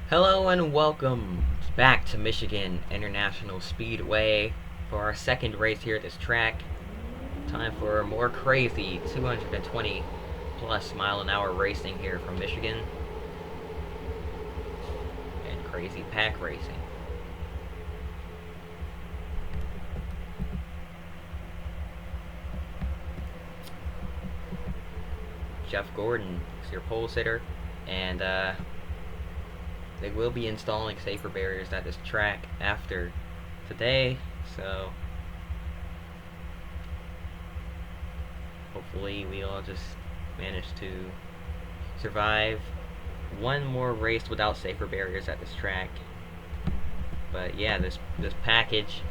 Hello and welcome back to Michigan International Speedway for our second race here at this track. Time for more crazy 220 plus mile an hour racing here from Michigan. And crazy pack racing. Jeff Gordon is your pole sitter, and they will be installing safer barriers at this track after today, so hopefully we all just manage to survive one more race without safer barriers at this track. But yeah, this package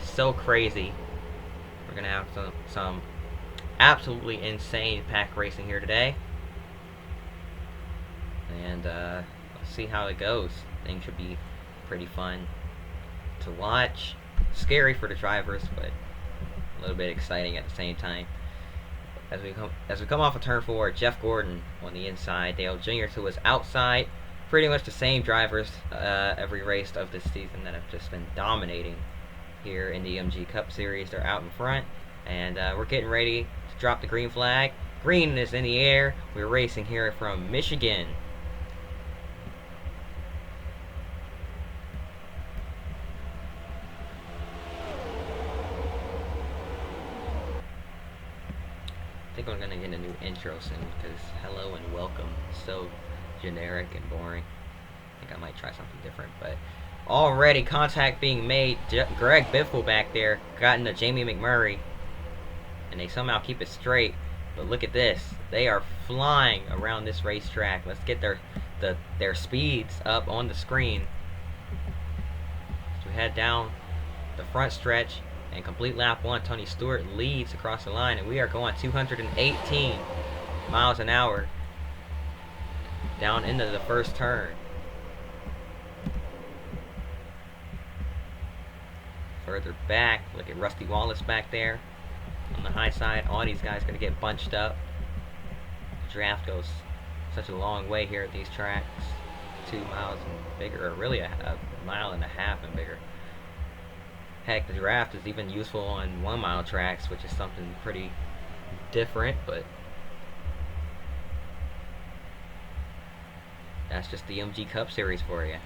is so crazy. We're gonna have some absolutely insane pack racing here today, and let's see how it goes. Things should be pretty fun to watch. Scary for the drivers, but a little bit exciting at the same time. As we come off of turn 4, Jeff Gordon on the inside, Dale Jr. to his outside. Pretty much the same drivers every race of this season that have just been dominating here in the MG Cup Series. They're out in front, and we're getting ready to drop the green flag. Green is in the air. We're racing here from Michigan. I think I'm gonna get a new intro soon because hello and welcome is so generic and boring. I think I might try something different, but already contact being made. Greg Biffle back there got into Jamie McMurray, and they somehow keep it straight. But look at this, they are flying around this racetrack. Let's get their speeds up on the screen. So we head down the front stretch and complete lap 1. Tony Stewart leads across the line, and we are going 218 miles an hour down into the first turn. Further back, look at Rusty Wallace back there on the high side. All these guys going to get bunched up. The draft goes such a long way here at these tracks. 2 miles and bigger, or really a mile and a half and bigger. Heck, the draft is even useful on 1 mile tracks, which is something pretty different, but that's just the MG Cup Series for you.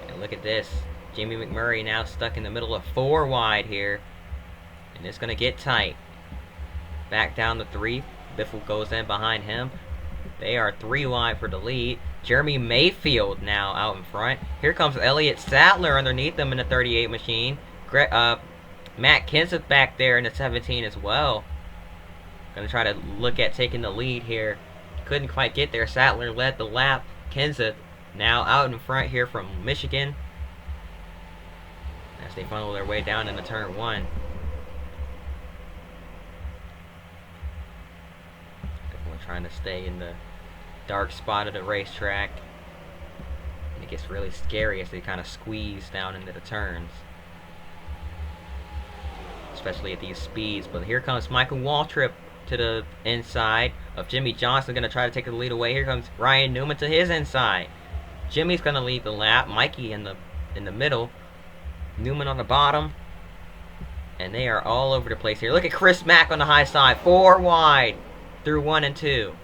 And look at this. Jamie McMurray now stuck in the middle of 4 wide here, and it's going to get tight. Back down to 3. Biffle goes in behind him. They are 3 wide for the lead. Jeremy Mayfield now out in front. Here comes Elliott Sattler underneath them in the 38 machine. Matt Kenseth back there in the 17 as well. Gonna try to look at taking the lead here. Couldn't quite get there. Sattler led the lap. Kenseth now out in front here from Michigan as they funnel their way down into turn 1. Everyone trying to stay in the dark spot of the racetrack, and it gets really scary as they kind of squeeze down into the turns, especially at these speeds. But here comes Michael Waltrip to the inside of Jimmy Johnson, going to try to take the lead away. Here comes Ryan Newman to his inside. Jimmy's going to lead the lap. Mikey in the middle, Newman on the bottom, and they are all over the place here. Look at Chris Mack on the high side, 4 wide through 1 and 2.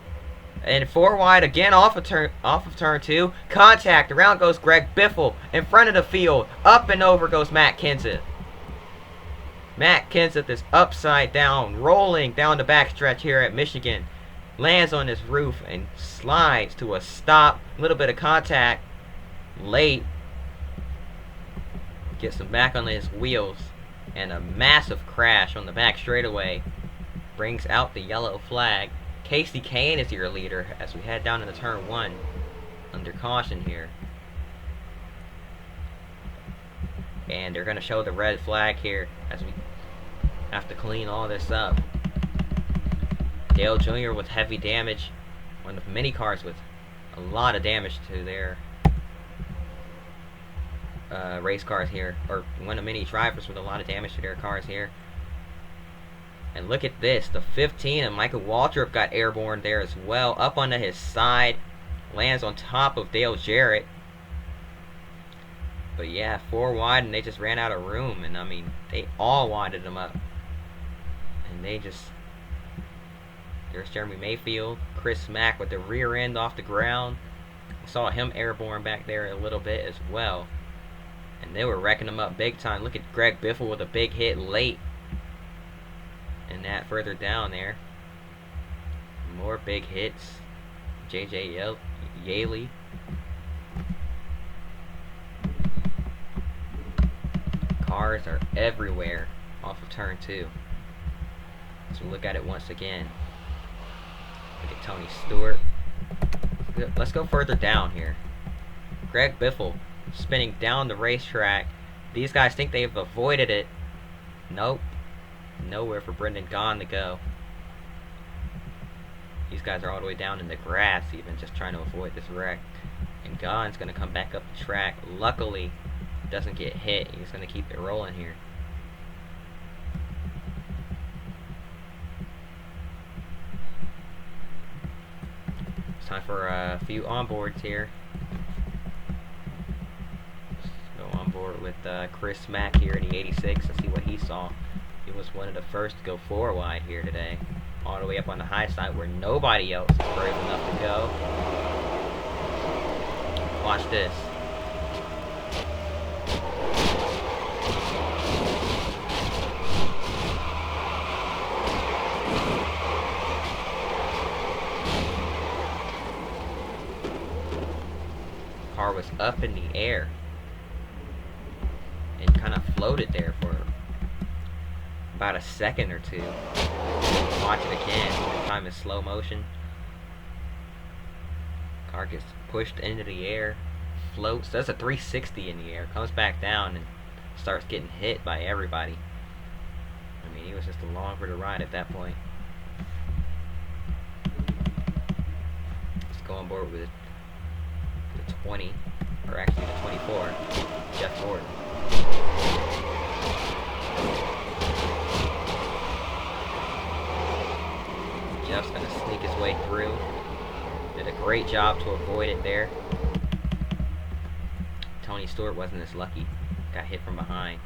And 4 wide again off of turn 2. Contact. Around goes Greg Biffle. In front of the field. Up and over goes Matt Kenseth. Matt Kenseth is upside down, rolling down the backstretch here at Michigan. Lands on his roof and slides to a stop. A little bit of contact late. Gets him back on his wheels. And a massive crash on the back straightaway brings out the yellow flag. Casey Kane is your leader as we head down into turn 1 under caution here. And they're going to show the red flag here as we have to clean all this up. Dale Jr. with heavy damage. One of the mini cars with a lot of damage to their race cars here. Or one of many drivers with a lot of damage to their cars here. And look at this, the 15 and Michael Waltrip got airborne there as well, up onto his side. Lands on top of Dale Jarrett. But yeah, 4 wide, and they just ran out of room. And I mean, they all wanted him up. And they just... There's Jeremy Mayfield. Chris Mack with the rear end off the ground. I saw him airborne back there a little bit as well. And they were wrecking him up big time. Look at Greg Biffle with a big hit late. And that further down there. More big hits. J.J. Yaley. Cars are everywhere off of turn 2. So look at it once again. Look at Tony Stewart. Let's go further down here. Greg Biffle spinning down the racetrack. These guys think they've avoided it. Nope. Nowhere for Brendan Gaughan to go. These guys are all the way down in the grass even, just trying to avoid this wreck. And Gaughan's going to come back up the track. Luckily, doesn't get hit. He's going to keep it rolling here. It's time for a few onboards here. Let's go on board with Chris Mack here in the 86 and see what he saw. He was one of the first to go 4 wide here today. All the way up on the high side where nobody else is brave enough to go. Watch this. Car was up in the air and kind of floated there for about a second or two. Watch it again. This time in slow motion. Car gets pushed into the air, floats, does a 360 in the air, comes back down and starts getting hit by everybody. I mean, he was just along for the ride at that point. Let's go on board with the 20, or actually the 24, Jeff Horton. Jeff's going to sneak his way through. Did a great job to avoid it there. Tony Stewart wasn't as lucky. Got hit from behind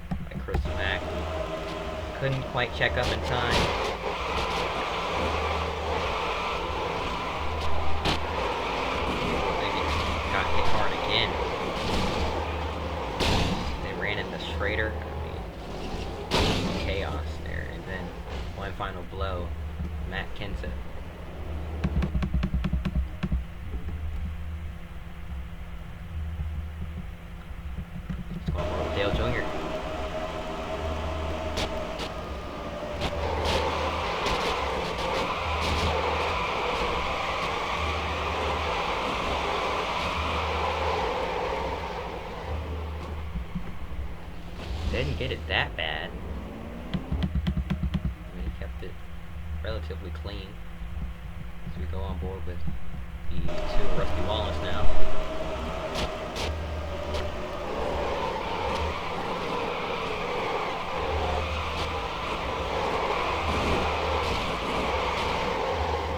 by Chris Mack. Couldn't quite check up in time. Maybe got hit hard again. They ran into Schrader. I mean, chaos there. And then one final blow. Matt Kenseth. Let's go on with Dale Jr. Didn't get it that bad. Relatively clean as we go on board with the 2 Rusty Wallace now.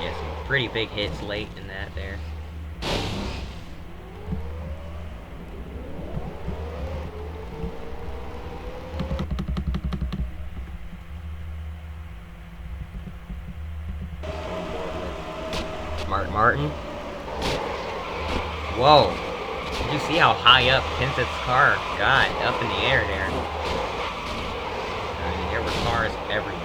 Yeah, some pretty big hits late in that there. Martin. Whoa. Did you see how high up Kenseth's car got up in the air there? I mean, there were cars everywhere.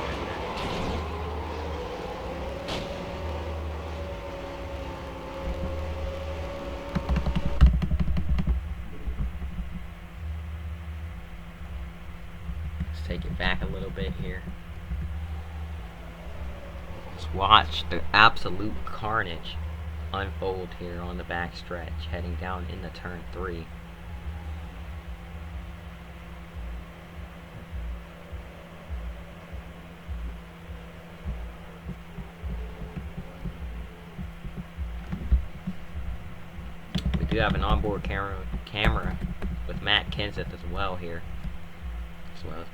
Let's take it back a little bit here. Let's watch the absolute carnage unfold here on the backstretch, heading down into turn 3. We do have an onboard camera with Matt Kenseth as well here,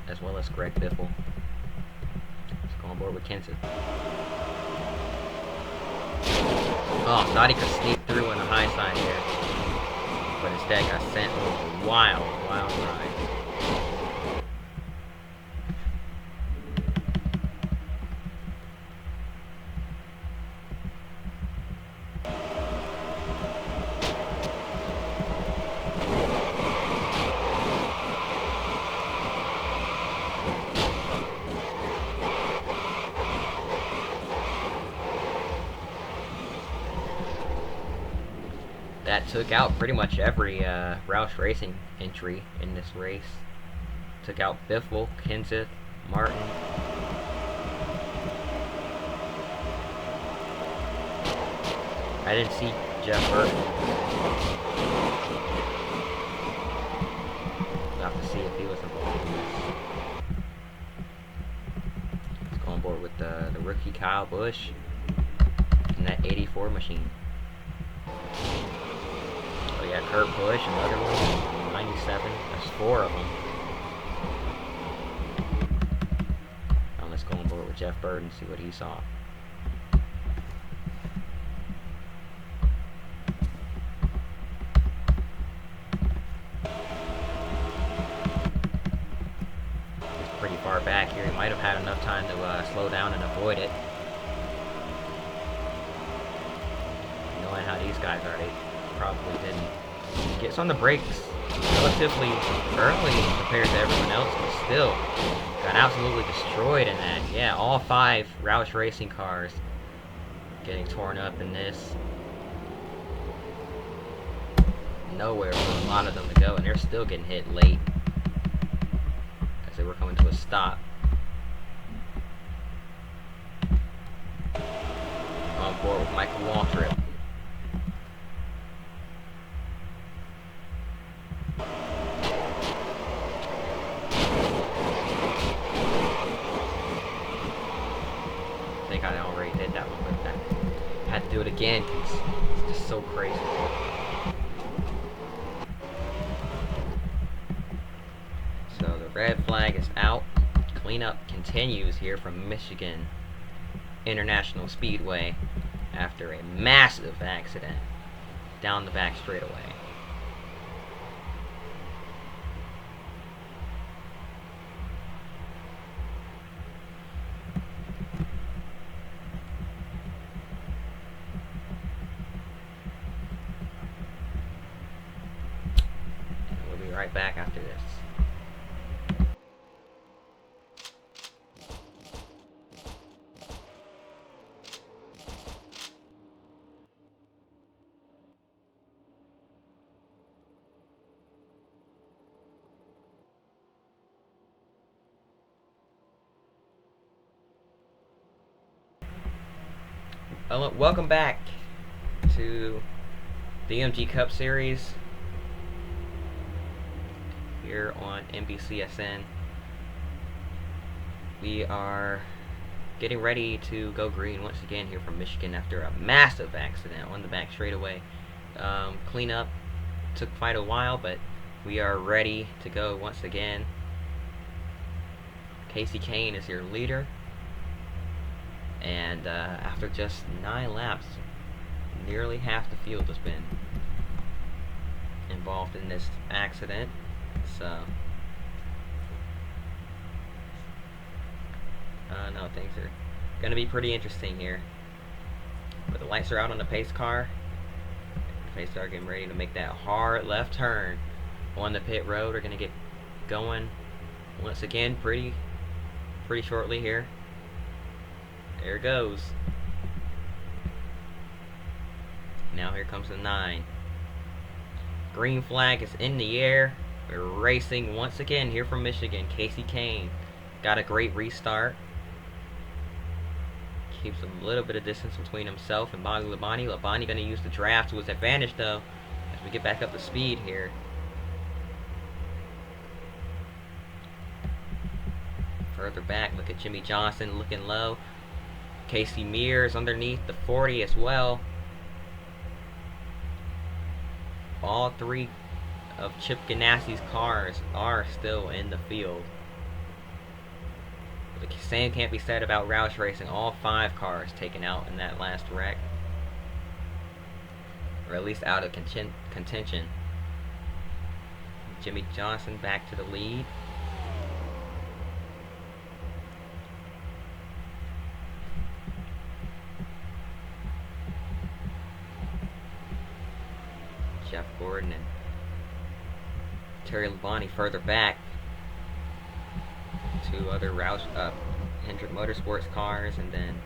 as well as Greg Biffle. Let's go on board with Kenseth. Oh, thought he could sneak through on the high side here. But instead got sent on a wild ride. That took out pretty much every Roush Racing entry in this race. Took out Biffle, Kenseth, Martin. I didn't see Jeff Burton. We'll have to see if he was involved in this. Let's go on board with the rookie Kyle Busch and that 84 machine. Oh yeah, Kurt Busch, another one, 97. That's 4 of them. Now let's go on board with Jeff Burton and see what he saw. He's pretty far back here. He might have had enough time to slow down and avoid it. Knowing how these guys are, they probably didn't. Gets on the brakes relatively early compared to everyone else, but still got absolutely destroyed in that. Yeah, all 5 Roush Racing cars getting torn up in this. Nowhere for a lot of them to go, and they're still getting hit late as they were coming to a stop. On board with Michael Waltrip. I think I already did that one, but I had to do it again because it's just so crazy. So the red flag is out. Cleanup continues here from Michigan International Speedway after a massive accident down the back straightaway. Right back after this. Welcome back to the MG Cup Series here on NBCSN. We are getting ready to go green once again here from Michigan after a massive accident on the back straightaway. Cleanup took quite a while, but we are ready to go once again. Casey Kane is your leader, and after just 9 laps, nearly half the field has been involved in this accident. So, no, things are going to be pretty interesting here. But the lights are out on the pace car. The pace car getting ready to make that hard left turn on the pit road. We're going to get going once again pretty shortly here. There it goes. Now here comes the 9. Green flag is in the air. We're racing once again here from Michigan. Casey Kane got a great restart. Keeps a little bit of distance between himself and Bobby Labonte. Labonte going to use the draft to his advantage, though, as we get back up to speed here. Further back, look at Jimmy Johnson looking low. Casey Mears underneath the 40 as well. All 3 of Chip Ganassi's cars are still in the field. But the same can't be said about Roush Racing. All 5 cars taken out in that last wreck. or at least out of contention. Jimmy Johnson back to the lead. Jeff Gordon and Terry Labonte further back. Two other Hendrick Motorsports cars, and then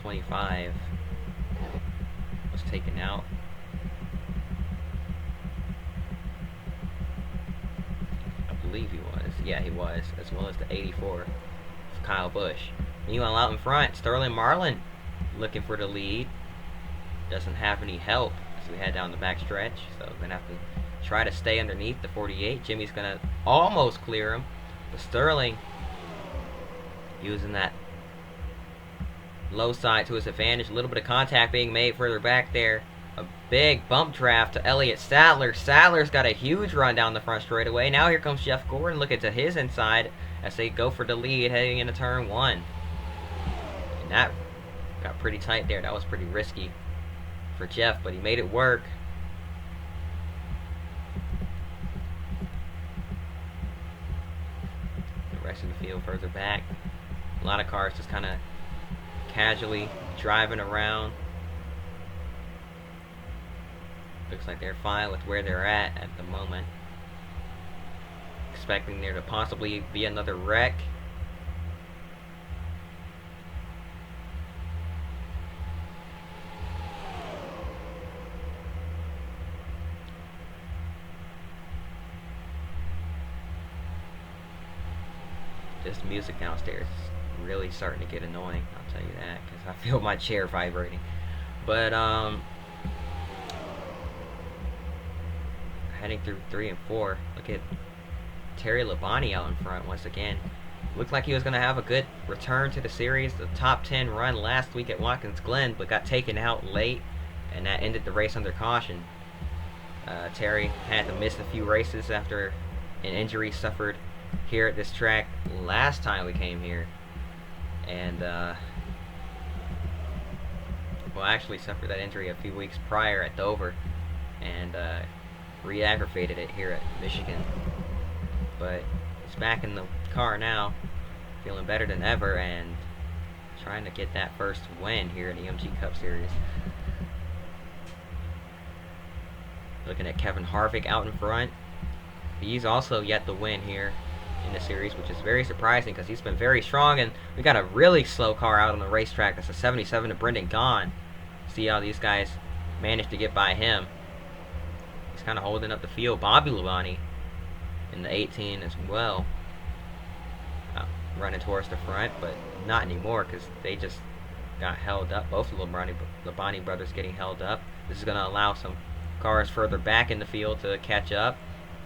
25 was taken out. I believe he was. Yeah, he was, as well as the 84 of Kyle Busch. Meanwhile, out in front, Sterling Marlin looking for the lead. Doesn't have any help as we head down the back stretch, so we're gonna have to try to stay underneath the 48. Jimmy's gonna almost clear him, but Sterling using that low side to his advantage. A little bit of contact being made further back there. A big bump draft to Elliott Sadler. Sadler's got a huge run down the front straightaway. Now here comes Jeff Gordon looking to his inside as they go for the lead heading into turn one. And that got pretty tight there. That was pretty risky for Jeff, but he made it work. The rest of the field further back. A lot of cars just kind of casually driving around. Looks like they're fine with where they're at the moment. Expecting there to possibly be another wreck. This music downstairs is really starting to get annoying, I'll tell you that, because I feel my chair vibrating. But heading through 3 and 4, look at Terry Labonte out in front once again. Looked like he was going to have a good return to the series, the top 10 run last week at Watkins Glen, but got taken out late, and that ended the race under caution. Terry had to miss a few races after an injury suffered here at this track last time we came here, and well, actually suffered that injury a few weeks prior at Dover, and re-aggravated it here at Michigan. But he's back in the car now, feeling better than ever, and trying to get that first win here in the MG Cup Series. Looking at Kevin Harvick out in front. He's also yet to win here in the series, which is very surprising because he's been very strong, and we got a really slow car out on the racetrack. That's a 77 to Brendan Gaughan. See how these guys managed to get by him. He's kind of holding up the field. Bobby Labonte in the 18 as well, running towards the front, but not anymore because they just got held up. Both of the Labonte brothers getting held up. This is going to allow some cars further back in the field to catch up.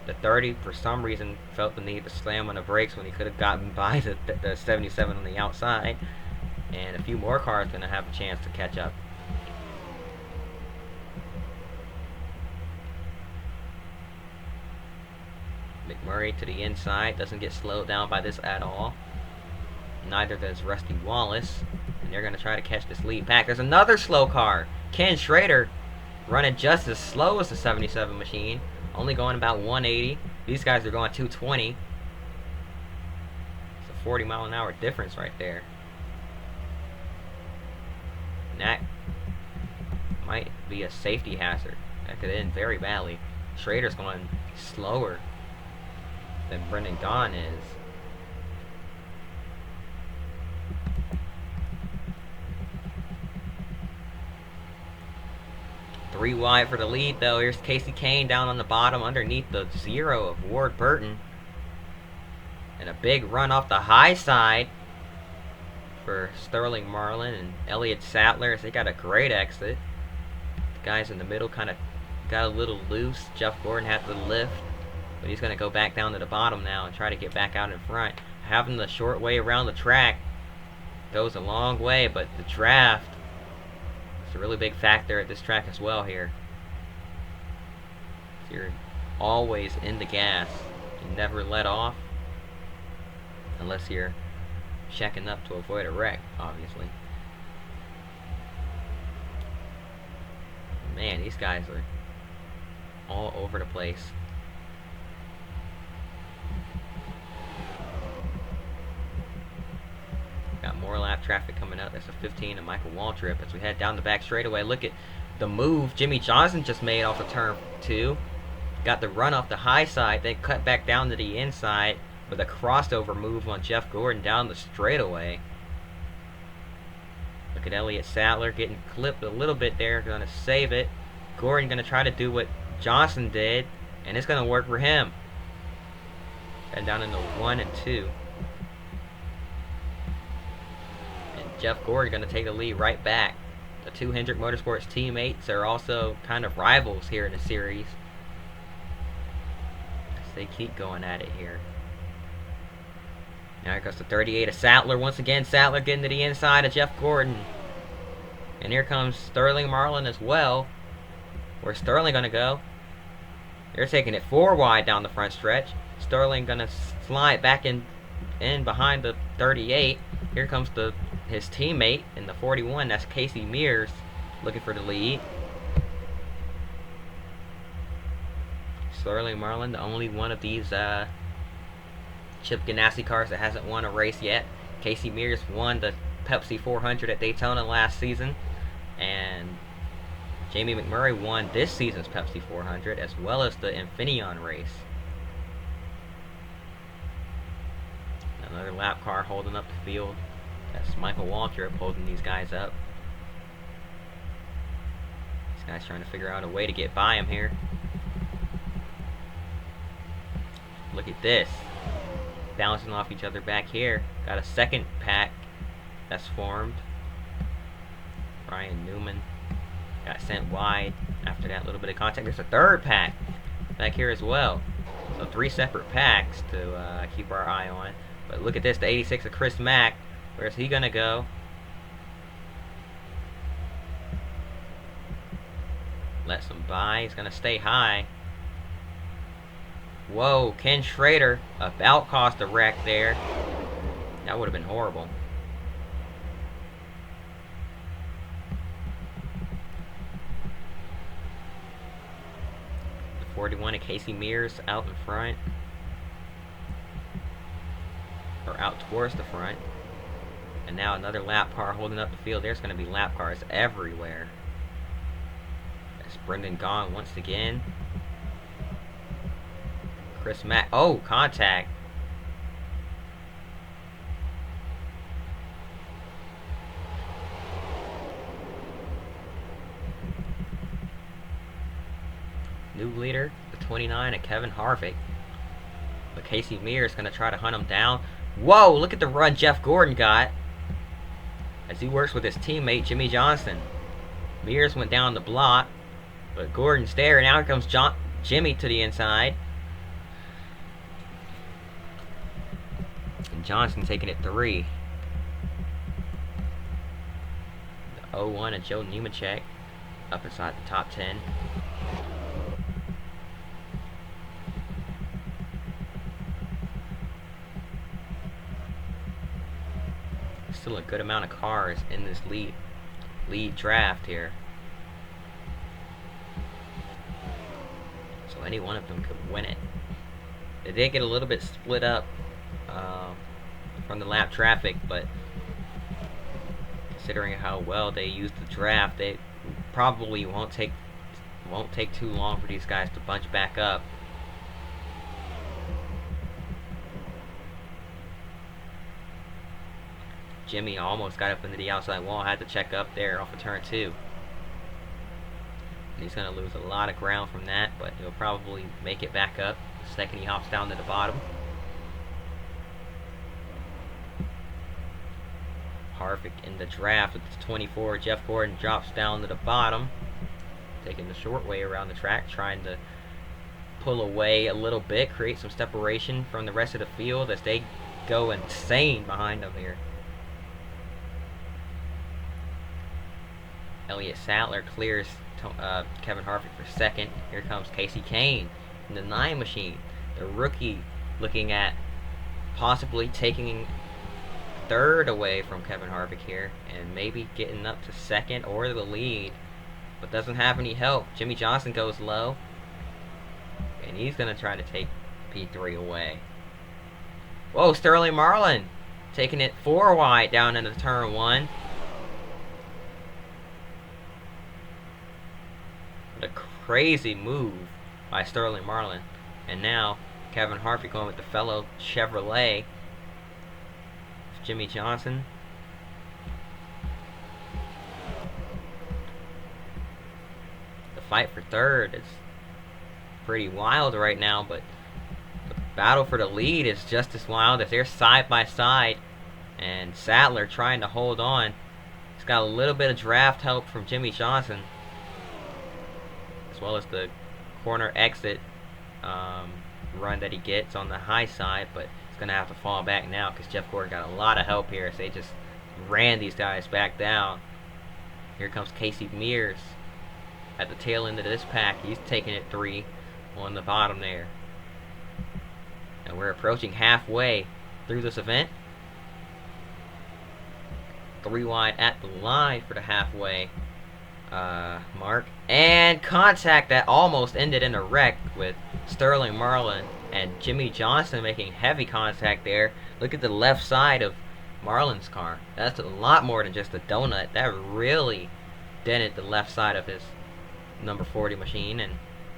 The 30, for some reason, felt the need to slam on the brakes when he could have gotten by the 77 on the outside. And a few more cars going to have a chance to catch up. McMurray to the inside, doesn't get slowed down by this at all. Neither does Rusty Wallace. And they're going to try to catch this lead back. There's another slow car. Ken Schrader running just as slow as the 77 machine. Only going about 180. These guys are going 220. It's a 40-mile-an-hour difference right there. And that might be a safety hazard. That could end very badly. Schrader's going slower than Brendan Gaughan is. Three wide for the lead, though. Here's Casey Kane down on the bottom underneath the 0 of Ward Burton. And a big run off the high side for Sterling Marlin and Elliott Sadler as they got a great exit. The guys in the middle kind of got a little loose. Jeff Gordon had to lift, but he's going to go back down to the bottom now and try to get back out in front. Having the short way around the track goes a long way, but the draft is a really big factor at this track as well here. So you're always in the gas. You never let off unless you're checking up to avoid a wreck, obviously. Man, these guys are all over the place. Got more lap traffic coming up. That's a 15 to Michael Waltrip as we head down the back straightaway. Look at the move Jimmy Johnson just made off of turn 2. Got the run off the high side, then cut back down to the inside with a crossover move on Jeff Gordon down the straightaway. Look at Elliott Sadler getting clipped a little bit there. Going to save it. Gordon going to try to do what Johnson did, and it's going to work for him. And down into 1 and 2. And Jeff Gordon going to take the lead right back. The two Hendrick Motorsports teammates are also kind of rivals here in the series. As they keep going at it here. Now here comes the 38 of Sattler. Once again, Sattler getting to the inside of Jeff Gordon. And here comes Sterling Marlin as well. Where's Sterling going to go? They're taking it 4 wide down the front stretch. Sterling going to slide back in behind the 38. Here comes his teammate in the 41. That's Casey Mears looking for the lead. Sterling Marlin, the only one of these Chip Ganassi cars that hasn't won a race yet. Casey Mears won the Pepsi 400 at Daytona last season, and Jamie McMurray won this season's Pepsi 400 as well as the Infineon race. Another lap car holding up the field. That's Michael Waltrip holding these guys up. This guy's trying to figure out a way to get by him here. Look at this. Bouncing off each other back here. Got a second pack that's formed. Ryan Newman got sent wide after that little bit of contact. There's a third pack back here as well. So 3 separate packs to keep our eye on. But look at this, the 86 of Chris Mack. Where's he gonna go? Lets him by. He's gonna stay high. Whoa, Ken Schrader about caused a wreck there. That would have been horrible. The 41 of Casey Mears out in front. Or out towards the front. And now another lap car holding up the field. There's going to be lap cars everywhere. That's Brendan Gaughan once again. Chris Mack. Oh, contact. New leader, the 29 of Kevin Harvick. But Casey Mears is going to try to hunt him down. Whoa, look at the run Jeff Gordon got as he works with his teammate Jimmy Johnson. Mears went down the block, but Gordon's there. Now here comes Jimmy to the inside. And Johnson taking it 3. The 01 of Joe Nemechek up inside the top 10. Still a good amount of cars in this lead draft here. So any one of them could win it. They did get a little bit split up from the lap traffic, but considering how well they used the draft, they probably won't take too long for these guys to bunch back up. Jimmy almost got up into the outside wall, had to check up there off of turn 2. And he's going to lose a lot of ground from that, but he'll probably make it back up the second he hops down to the bottom. Harvick in the draft with the 24. Jeff Gordon drops down to the bottom, taking the short way around the track, trying to pull away a little bit, create some separation from the rest of the field as they go insane behind him here. Elliott Sadler clears Kevin Harvick for second. Here comes Casey Kane in the 9 machine. The rookie looking at possibly taking third away from Kevin Harvick here and maybe getting up to second or the lead but doesn't have any help. Jimmy Johnson goes low, and he's going to try to take P3 away. Whoa, Sterling Marlin taking it 4 wide down into turn 1. What a crazy move by Sterling Marlin. And now Kevin Harvick going with the fellow Chevrolet. Jimmy Johnson. The fight for third is pretty wild right now, but the battle for the lead is just as wild as they're side by side. And Sadler trying to hold on. He's got a little bit of draft help from Jimmy Johnson, as well as the corner exit run that he gets on the high side, but he's going to have to fall back now because Jeff Gordon got a lot of help here as they just ran these guys back down. Here comes Casey Mears at the tail end of this pack. He's taking it 3 on the bottom there. And we're approaching halfway through this event. 3 wide at the line for the halfway mark. And contact that almost ended in a wreck with Sterling Marlin and Jimmy Johnson making heavy contact there. Look at the left side of Marlin's car. That's a lot more than just a donut. That really dented the left side of his number 40 machine. And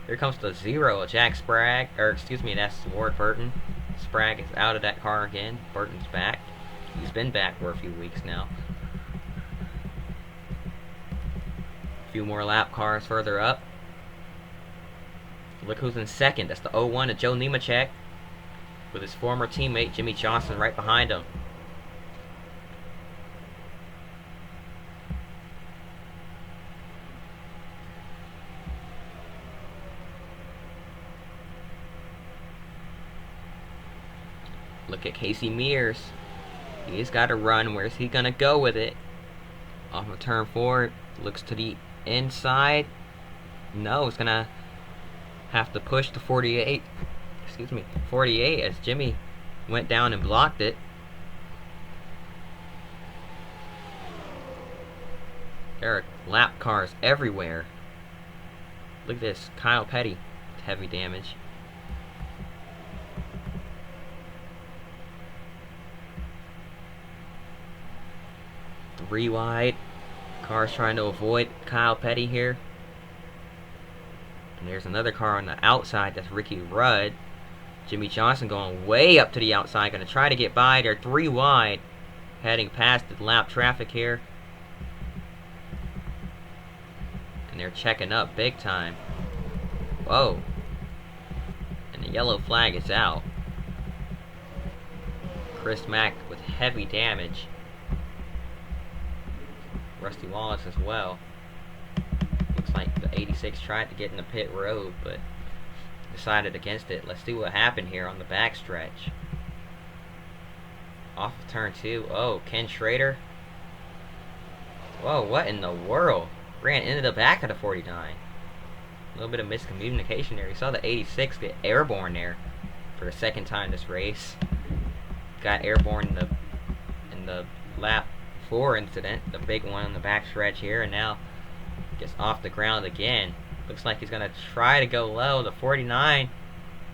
here comes the 0, Jack Sprague, or excuse me, that's Ward Burton. Sprague is out of that car again. Burton's back. He's been back for a few weeks now. A few more lap cars further up. Look who's in second. That's the 01 of Joe Nemechek with his former teammate Jimmy Johnson right behind him. Look at Casey Mears. He's got to run. Where's he going to go with it? Off of turn 4. Looks to the inside. No, it's going to have to push to 48. Excuse me, 48 as Jimmy went down and blocked it. There are lap cars everywhere. Look at this. Kyle Petty. Heavy damage. Three wide. Cars trying to avoid Kyle Petty here. And there's another car on the outside. That's Ricky Rudd. Jimmy Johnson going way up to the outside. Going to try to get by. They're 3 wide. Heading past the lap traffic here. And they're checking up big time. Whoa. And the yellow flag is out. Chris Mack with heavy damage. Rusty Wallace as well. Looks like the 86 tried to get in the pit road, but decided against it. Let's see what happened here on the backstretch. Off of turn 2. Oh, Ken Schrader. Whoa, what in the world? Ran into the back of the 49. A little bit of miscommunication there. You saw the 86 get airborne there for the second time this race. Got airborne in the lap 4 incident, the big one on the backstretch here, and now gets off the ground again. Looks like he's going to try to go low. The 49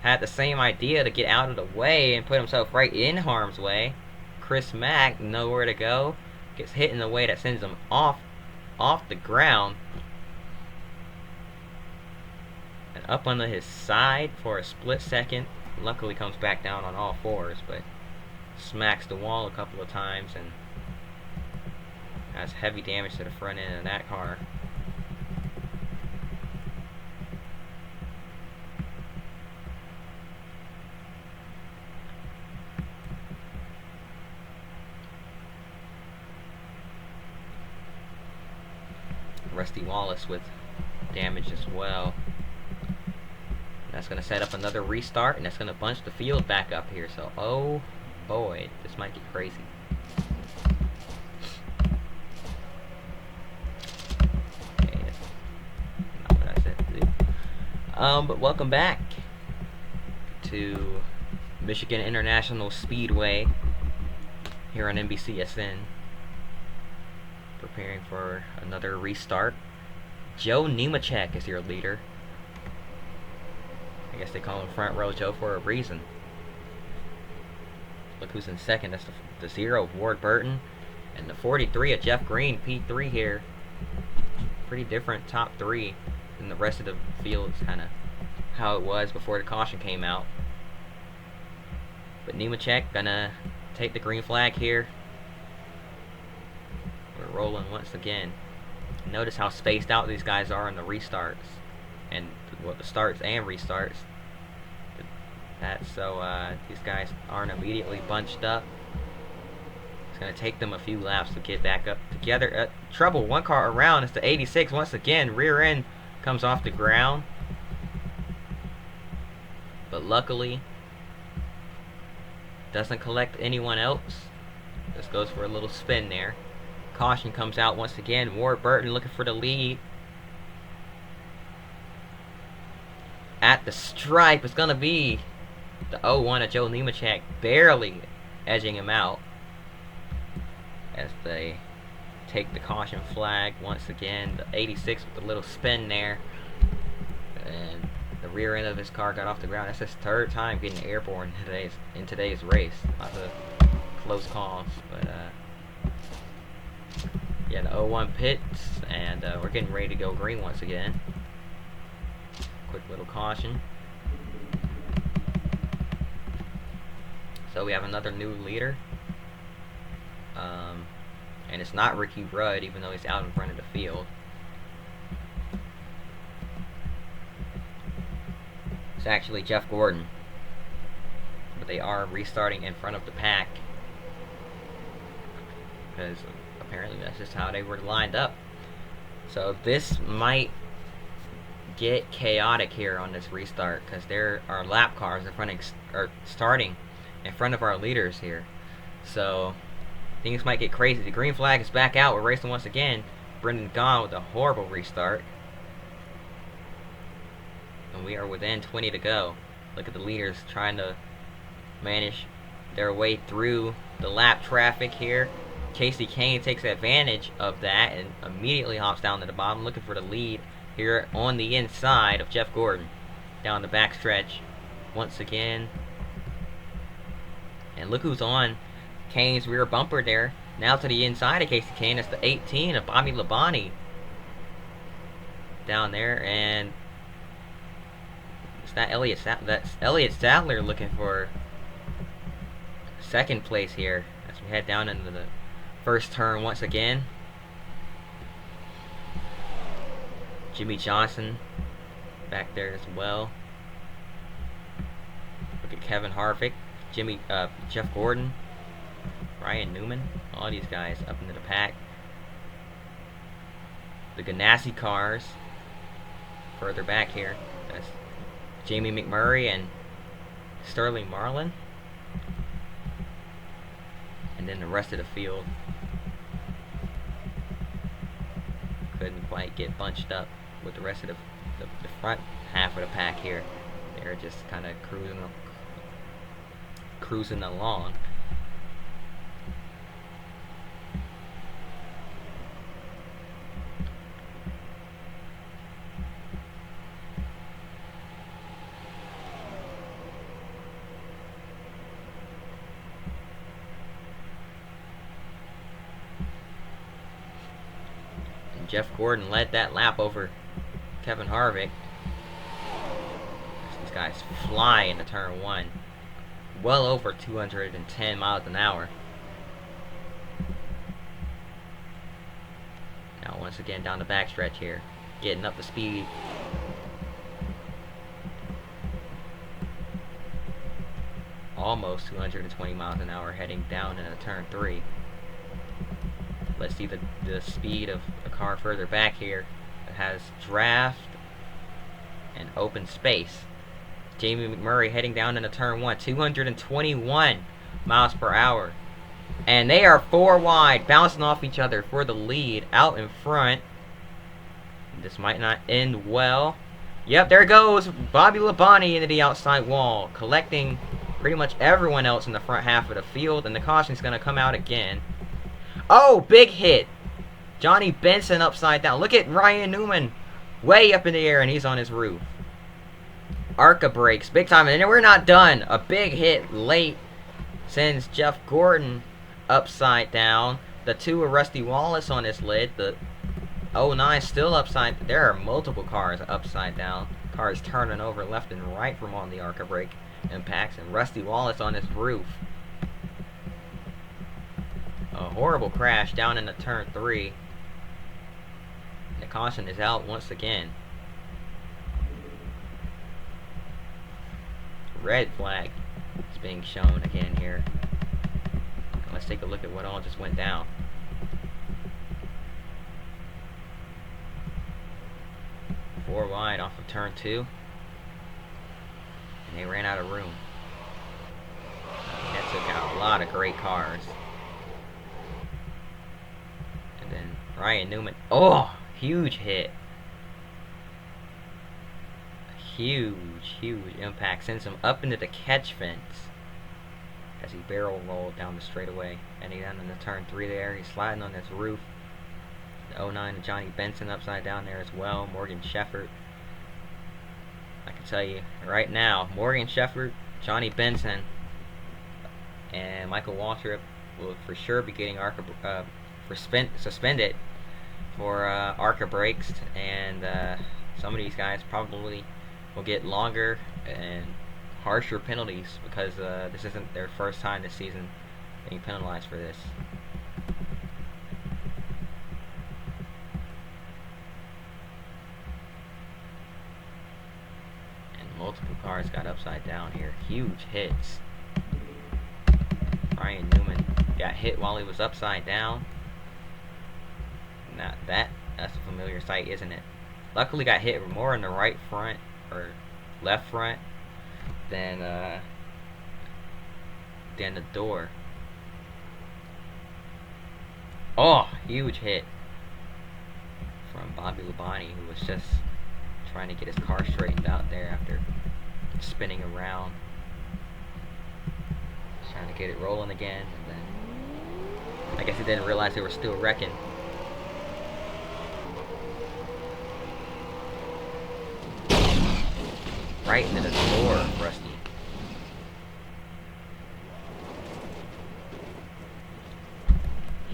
had the same idea to get out of the way and put himself right in harm's way. Chris Mack, nowhere to go. Gets hit in the way that sends him off the ground. And up onto his side for a split second. Luckily comes back down on all 4s, but smacks the wall a couple of times and has heavy damage to the front end of that car. Rusty Wallace with damage as well. That's going to set up another restart, and that's going to bunch the field back up here. So, oh boy, this might get crazy. Okay, that's not what I said to do. But welcome back to Michigan International Speedway here on NBCSN. Preparing for another restart. Joe Nemechek is your leader. I guess they call him Front Row Joe for a reason. Look who's in second. That's the 0 of Ward Burton. And the 43 of Jeff Green, P3 here. Pretty different top 3 than the rest of the field. It's kind of how it was before the caution came out. But Nemechek gonna take the green flag here. We're rolling once again. Notice how spaced out these guys are in the restarts. And well, the starts and restarts. That's so these guys aren't immediately bunched up. It's going to take them a few laps to get back up together. Trouble, one car around. It's the 86 once again. Rear end comes off the ground. But luckily, doesn't collect anyone else. Just goes for a little spin there. Caution comes out once again. Ward Burton looking for the lead. At the stripe, it's going to be the 01 of Joe Nemechek, barely edging him out as they take the caution flag once again. The 86 with a little spin there, and the rear end of his car got off the ground. That's his 3rd time getting airborne in today's race. Lots of close calls, but yeah, the 01 pits, and we're getting ready to go green once again. Quick little caution. So we have another new leader. And it's not Ricky Rudd, even though he's out in front of the field. It's actually Jeff Gordon. But they are restarting in front of the pack, because apparently that's just how they were lined up. So this might get chaotic here on this restart, because there are lap cars are starting in front of our leaders here. So things might get crazy. The green flag is back out. We're racing once again. Brendan Gaughan with a horrible restart. And we are within 20 to go. Look at the leaders trying to manage their way through the lap traffic here. Casey Kane takes advantage of that and immediately hops down to the bottom, looking for the lead here on the inside of Jeff Gordon. Down the back stretch once again. And look who's on Kane's rear bumper there. Now to the inside of Casey Kane. That's the 18 of Bobby Labonte down there. And it's that that's Elliott Sadler looking for 2nd place here as we head down into the first turn once again. Jimmy Johnson back there as well. Look at Kevin Harvick, Jeff Gordon, Ryan Newman, all these guys up into the pack. The Ganassi cars further back here. That's Jamie McMurray and Sterling Marlin. And then the rest of the field couldn't quite get bunched up with the rest of the front half of the pack here. They're just kind of cruising along. Jeff Gordon led that lap over Kevin Harvick. These guys fly into turn 1. Well over 210 miles an hour. Now once again down the backstretch here. Getting up to speed. Almost 220 miles an hour heading down into turn 3. Let's see the speed of a car further back here. It has draft and open space. Jamie McMurray heading down into turn 1. 221 miles per hour. And they are 4 wide, bouncing off each other for the lead out in front. This might not end well. Yep, there goes Bobby Labonte into the outside wall, collecting pretty much everyone else in the front half of the field. And the caution's going to come out again. Oh, big hit. Johnny Benson upside down. Look at Ryan Newman way up in the air, and he's on his roof. ARCA brakes, big time, and we're not done. A big hit late sends Jeff Gordon upside down. The 2 of Rusty Wallace on his lid. The 09 still upside. There are multiple cars upside down. Cars turning over left and right from on the ARCA brake impacts, and Rusty Wallace on his roof. A horrible crash down into turn 3. The caution is out once again. Red flag is being shown again here. Let's take a look at what all just went down. Four wide off of turn 2. And they ran out of room. That took out a lot of great cars. And then Ryan Newman. Oh! Huge hit. Huge impact. Sends him up into the catch fence as he barrel rolled down the straightaway. And he down in the turn 3 there. He's sliding on this roof. The 09 and Johnny Benson upside down there as well. Morgan Shepherd. I can tell you right now, Morgan Shepherd, Johnny Benson, and Michael Waltrip will for sure be getting suspended for ARCA brakes, and some of these guys probably will get longer and harsher penalties because this isn't their first time this season being penalized for this. And multiple cars got upside down here. Huge hits. Ryan Newman got hit while he was upside down. Now that's a familiar sight, isn't it? Luckily got hit more in the right front or left front than the door. Oh, huge hit from Bobby Labonte, who was just trying to get his car straightened out there after spinning around, trying to get it rolling again, and then I guess he didn't realize they were still wrecking. Right into the door of Rusty.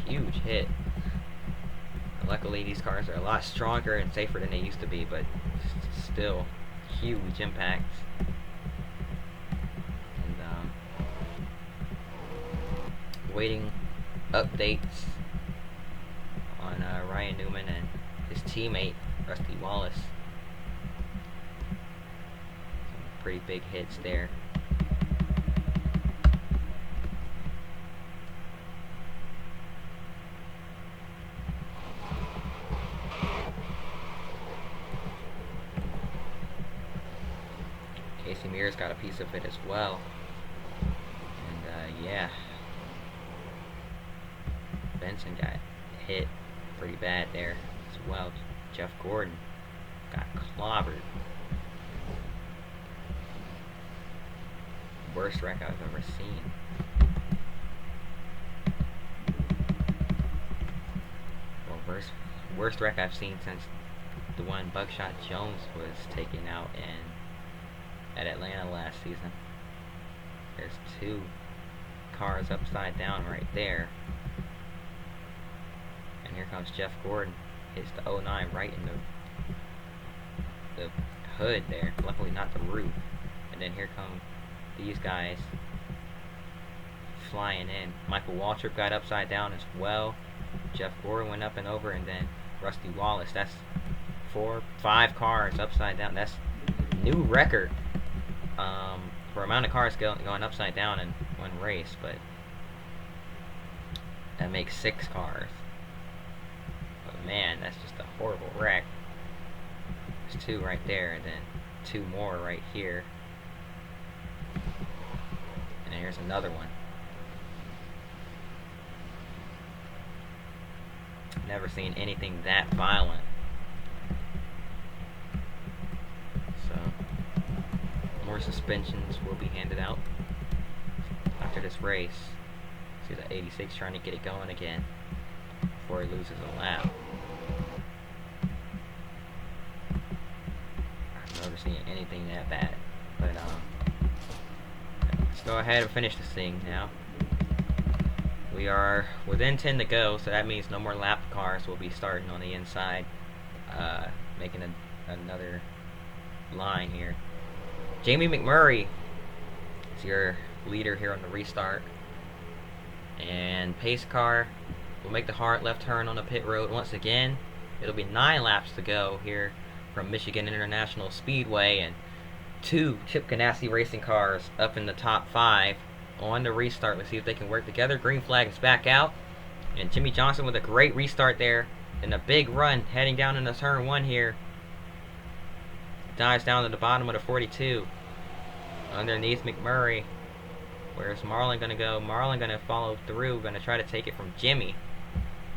Huge hit. Luckily these cars are a lot stronger and safer than they used to be, but still huge impacts. And waiting updates on Ryan Newman and his teammate Rusty Wallace. Some pretty big hits there. Casey Mears got a piece of it as well. And yeah, Benson got hit pretty bad there as well. Jeff Gordon got clobbered. Worst wreck I've ever seen. Well, worst wreck I've seen since the one Buckshot Jones was taken out at Atlanta last season. There's two cars upside down right there. And here comes Jeff Gordon. Hits the 09 right in the hood there. Luckily not the roof. And then here come these guys flying in. Michael Waltrip got upside down as well. Jeff Gordon went up and over, and then Rusty Wallace. That's 5 cars upside down. That's new record for amount of cars going upside down in one race, but that makes 6 cars. But man, that's just a horrible wreck. There's 2 right there, and then 2 more right here. And here's another one. Never seen anything that violent. So, more suspensions will be handed out after this race. See the 86 trying to get it going again before he loses a lap. seen anything that bad. But let's go ahead and finish this thing now. We are within 10 to go, so that means no more lap cars will be starting on the inside, making another line here. Jamie McMurray is your leader here on the restart. And pace car will make the hard left turn on the pit road once again. It'll be 9 laps to go here from Michigan International Speedway, and 2 Chip Ganassi racing cars up in the top 5 on the restart. Let's see if they can work together. Green flag is back out, and Jimmy Johnson with a great restart there and a big run heading down into turn 1 here. Dives down to the bottom of the 42 underneath McMurray. Where's Marlin going to go? Marlin going to follow through, going to try to take it from Jimmy.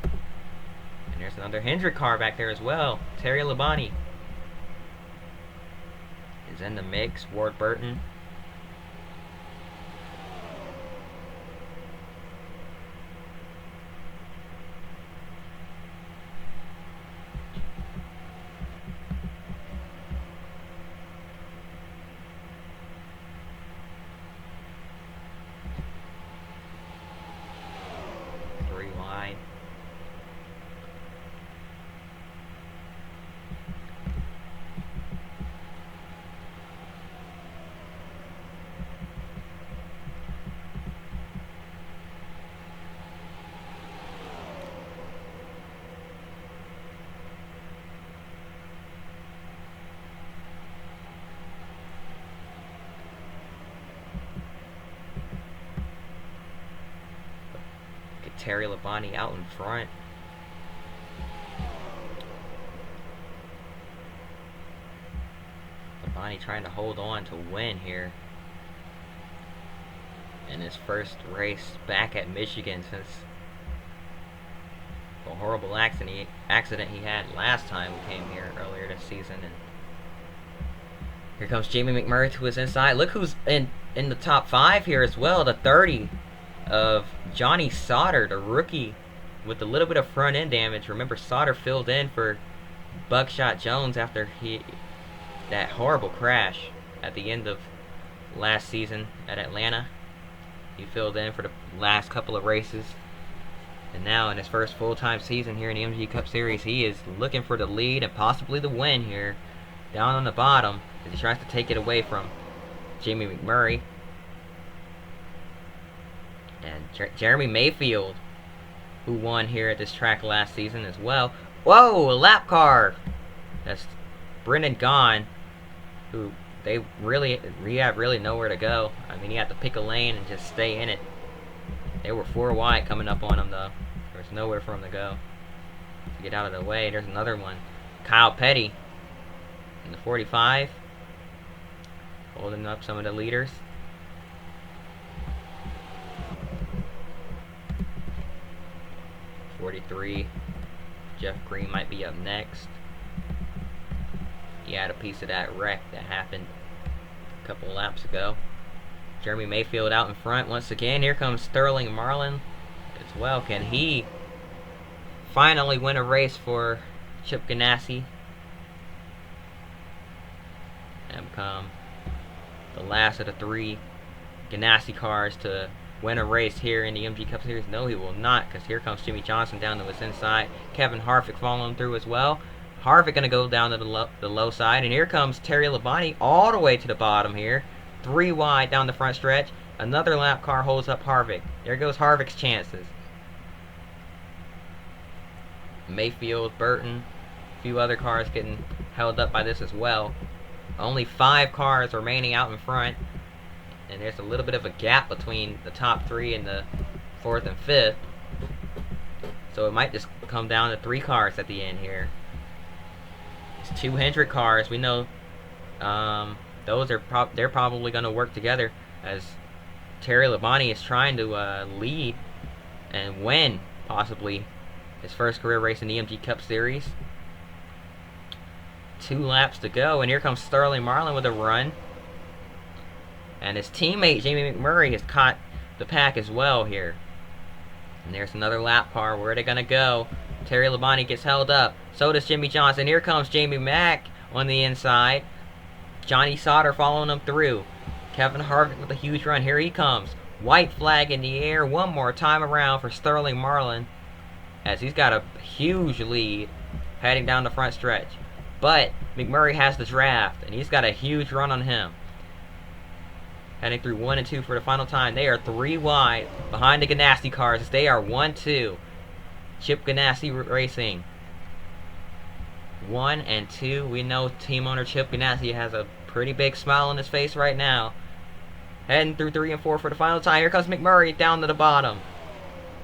And there's another Hendrick car back there as well. Terry Labonte is in the mix. Ward Burton. Terry Labonte out in front. Labonte trying to hold on to win here in his first race back at Michigan since the horrible accident he had last time we came here earlier this season. And here comes Jamie McMurray to his inside. Look who's in the top 5 here as well. The 30 of Johnny Sauter, the rookie, with a little bit of front end damage. Remember, Sauter filled in for Buckshot Jones after that horrible crash at the end of last season at Atlanta. He filled in for the last couple of races, and now in his first full-time season here in the MG Cup Series, he is looking for the lead and possibly the win here down on the bottom as he tries to take it away from Jamie McMurray. And Jeremy Mayfield, who won here at this track last season as well. Whoa, a lap car! That's Brendan Gaughan, who he had really nowhere to go. I mean, he had to pick a lane and just stay in it. They were 4 wide coming up on him, though. There was nowhere for him to go. To get out of the way, there's another one. Kyle Petty in the 45, holding up some of the leaders. .43, Jeff Green might be up next. He had a piece of that wreck that happened a couple laps ago. Jeremy Mayfield out in front once again. Here comes Sterling Marlin as well. Can he finally win a race for Chip Ganassi and become the last of the 3 Ganassi cars to win a race here in the MG Cup Series? No, he will not, because here comes Jimmy Johnson down to his inside. Kevin Harvick following through as well. Harvick going to go down to the low side, and here comes Terry Labonte all the way to the bottom here. 3 wide down the front stretch. Another lap car holds up Harvick. There goes Harvick's chances. Mayfield, Burton, a few other cars getting held up by this as well. Only 5 cars remaining out in front. And there's a little bit of a gap between the top 3 and the 4th and 5th. So it might just come down to 3 cars at the end here. It's 2 Hendrick cars. We know those are they're probably going to work together as Terry Labonte is trying to lead and win possibly his first career race in the MG Cup Series. 2 laps to go, and here comes Sterling Marlin with a run. And his teammate, Jamie McMurray, has caught the pack as well here. And there's another lap car. Where are they going to go? Terry Labonte gets held up. So does Jimmy Johnson. Here comes Jamie Mack on the inside. Johnny Sauter following him through. Kevin Harvick with a huge run. Here he comes. White flag in the air one more time around for Sterling Marlin, as he's got a huge lead heading down the front stretch. But McMurray has the draft, and he's got a huge run on him. Heading through 1 and 2 for the final time. They are 3 wide behind the Ganassi cars as they are 1-2. Chip Ganassi Racing 1 and 2. We know team owner Chip Ganassi has a pretty big smile on his face right now. Heading through 3 and 4 for the final time. Here comes McMurray down to the bottom.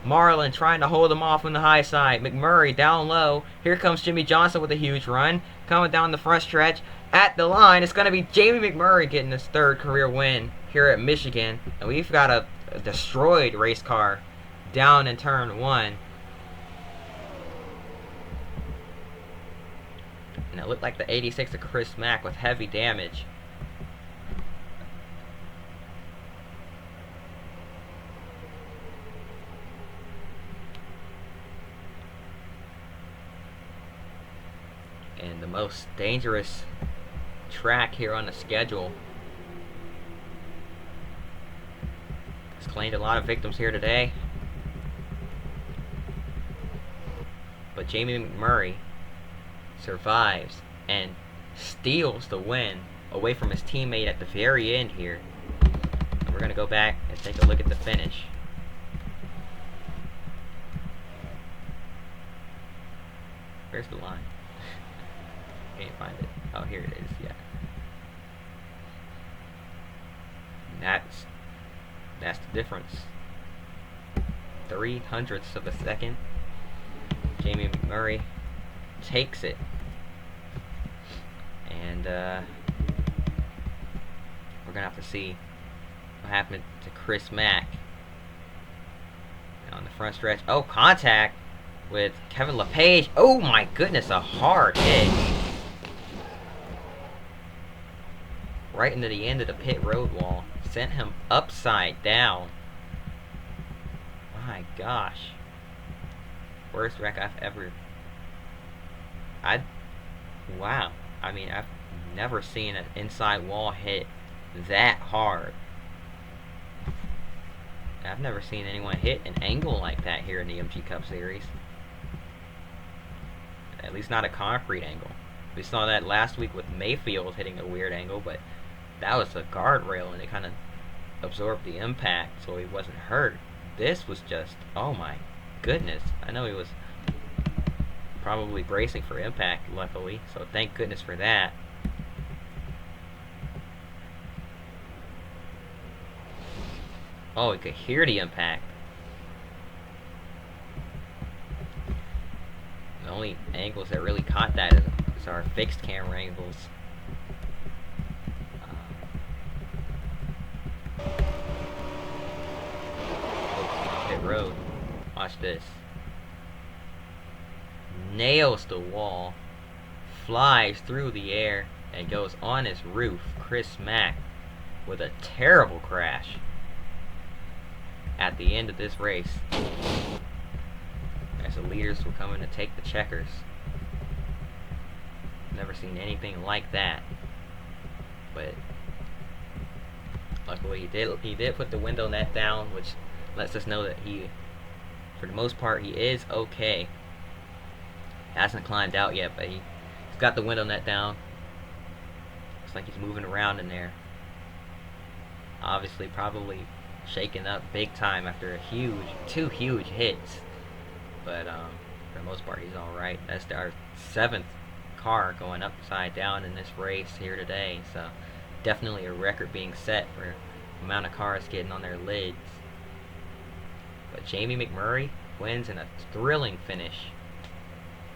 Marlin trying to hold him off on the high side. McMurray down low. Here comes Jimmy Johnson with a huge run. Coming down the front stretch. At the line, it's going to be Jamie McMurray getting his 3rd career win here at Michigan. And we've got a destroyed race car down in turn 1. And it looked like the 86 of Chris Mack with heavy damage. And the most dangerous track here on the schedule has claimed a lot of victims here today. But Jamie McMurray survives and steals the win away from his teammate at the very end here. And we're going to go back and take a look at the finish. Where's the line? Can't find it. Oh, here it is. Yeah. That's the difference. 0.03 of a second. Jamie McMurray takes it. And we're gonna have to see what happened to Chris Mack on the front stretch. Oh, contact with Kevin LePage. Oh my goodness, a hard hit. Right into the end of the pit road wall. Sent him upside down. My gosh. Worst wreck I've ever... Wow. I mean, I've never seen an inside wall hit that hard. I've never seen anyone hit an angle like that here in the MG Cup Series. At least not a concrete angle. We saw that last week with Mayfield hitting a weird angle, but that was a guardrail and it kind of absorbed the impact so he wasn't hurt. This was just, oh my goodness. I know he was probably bracing for impact, luckily, so thank goodness for that. Oh, we could hear the impact. The only angles that really caught that is our fixed camera angles. Pit road. Watch this. Nails the wall, flies through the air, and goes on his roof. Chris Mack with a terrible crash at the end of this race, as the leaders were coming to take the checkers. Never seen anything like that, but luckily he did put the window net down, which lets us know that he, for the most part, he is okay. Hasn't climbed out yet, but he's got the window net down. Looks like he's moving around in there. Obviously, probably shaken up big time after two huge hits. But for the most part, he's all right. That's our 7th car going upside down in this race here today. So definitely a record being set for the amount of cars getting on their lids. But Jamie McMurray wins in a thrilling finish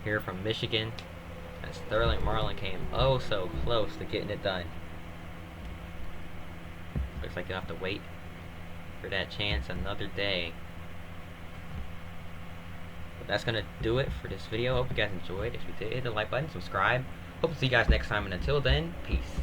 here from Michigan, as Sterling Marlin came oh so close to getting it done. Looks like you'll have to wait for that chance another day. But that's gonna do it for this video. Hope you guys enjoyed. If you did, hit the like button, subscribe. Hope to see you guys next time, and until then, peace.